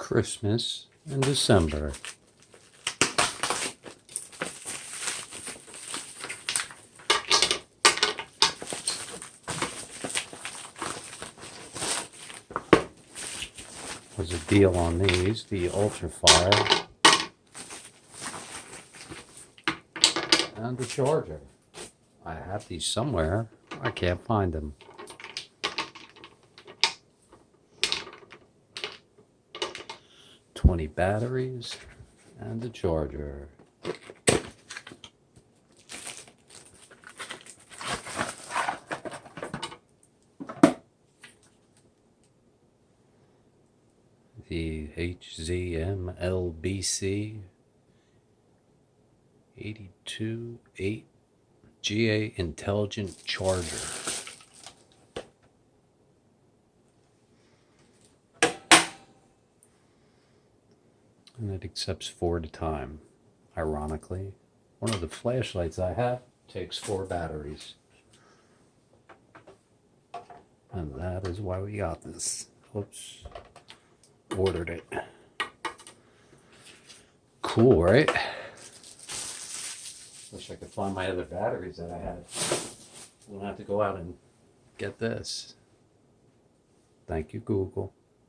Christmas in December. There's a deal on these, the Ultrafire and the charger. I have these somewhere. I can't find them. $20 batteries and the charger. The Hzmlbc 828 GA intelligent charger. And it accepts 4 at a time. Ironically, one of the flashlights I have takes 4 batteries. And that is why we got this. Oops. Ordered it. Cool, right? Wish I could find my other batteries that I had. We'll have to go out and get this. Thank you, Google.